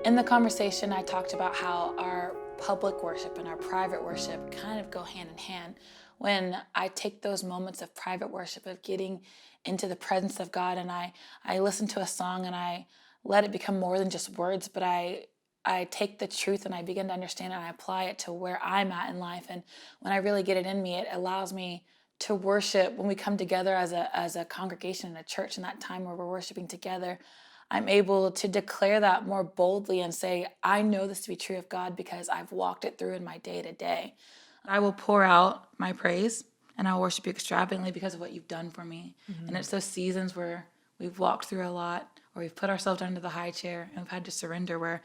In the conversation, I talked about how our public worship and our private worship kind of go hand in hand. When I take those moments of private worship, of getting into the presence of God, and I listen to a song and I let it become more than just words, but I take the truth and I begin to understand it and I apply it to where I'm at in life. And when I really get it in me, it allows me to worship when we come together as a congregation in a church in that time where we're worshiping together. I'm able to declare that more boldly and say, I know this to be true of God because I've walked it through in my day to day. I will pour out my praise and I'll worship you extravagantly because of what you've done for me. And it's those seasons where we've walked through a lot or we've put ourselves under the high chair and we've had to surrender where,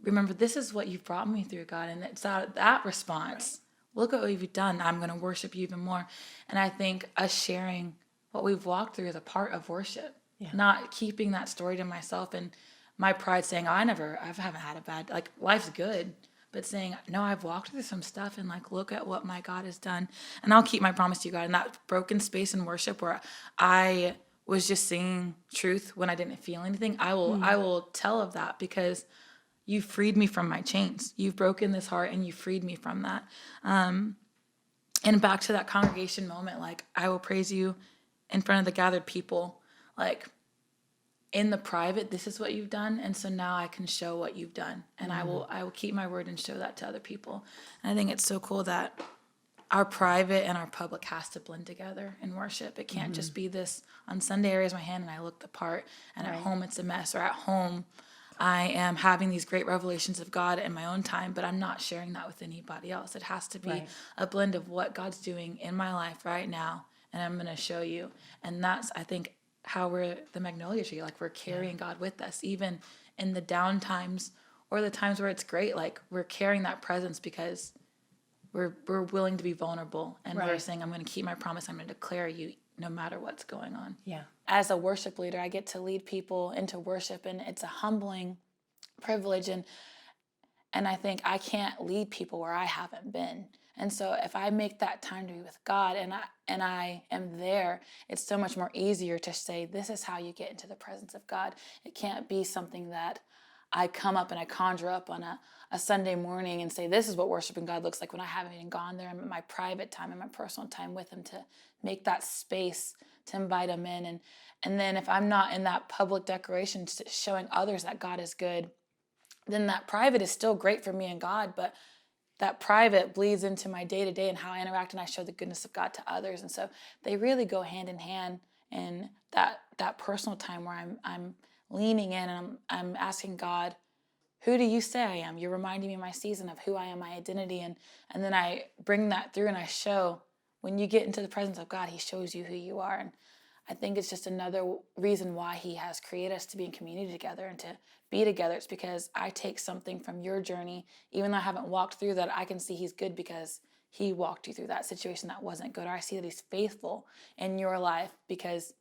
remember, this is what you've brought me through, God. And it's that response. Look at what you've done. I'm going to worship you even more. And I think us sharing what we've walked through is a part of worship. Yeah. Not keeping that story to myself and my pride saying, oh, I haven't had a bad, like, life's good. But saying, no, I've walked through some stuff and, like, look at what my God has done. And I'll keep my promise to you, God. In that broken space in worship where I was just singing truth when I didn't feel anything, I will tell of that because you freed me from my chains. You've broken this heart and you freed me from that. And back to that congregation moment, like, I will praise you in front of the gathered people. Like, in the private, this is what you've done, and so now I can show what you've done, and I will keep my word and show that to other people. And I think it's so cool that our private and our public has to blend together in worship. It can't just be this, on Sunday I raise my hand and I look the part, and at home it's a mess, or at home I am having these great revelations of God in my own time, but I'm not sharing that with anybody else. It has to be a blend of what God's doing in my life right now, and I'm going to show you. And that's, I think, how we're the magnolia tree. Like, we're carrying God with us, even in the down times or the times where it's great. Like, we're carrying that presence because we're willing to be vulnerable, and we're saying, I'm going to keep my promise. I'm going to declare you no matter what's going on. Yeah. As a worship leader, I get to lead people into worship, and it's a humbling privilege. And I think I can't lead people where I haven't been. And so if I make that time to be with God and I am there, it's so much more easier to say, this is how you get into the presence of God. It can't be something that I come up and I conjure up on a Sunday morning and say, this is what worshiping God looks like when I haven't even gone there. I'm in my private time and my personal time with him to make that space to invite him in. And then if I'm not in that public declaration showing others that God is good, then that private is still great for me and God, but that private bleeds into my day-to-day and how I interact, and I show the goodness of God to others. And so they really go hand in hand in that personal time where I'm leaning in and I'm asking God, who do you say I am? You're reminding me in my season of who I am, my identity, and then I bring that through and I show. When you get into the presence of God, he shows you who you are. And I think it's just another reason why he has created us to be in community together and to be together. It's because I take something from your journey, even though I haven't walked through that, I can see he's good because he walked you through that situation that wasn't good. Or I see that he's faithful in your life because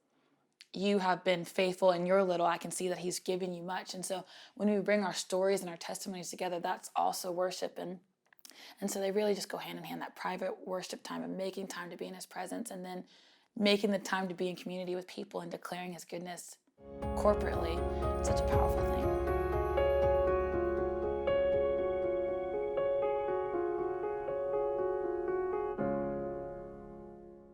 you have been faithful in your little. I can see that he's given you much. And so when we bring our stories and our testimonies together, that's also worship. And so they really just go hand in hand, that private worship time and making time to be in his presence, and then making the time to be in community with people and declaring his goodness corporately. It's such a powerful thing.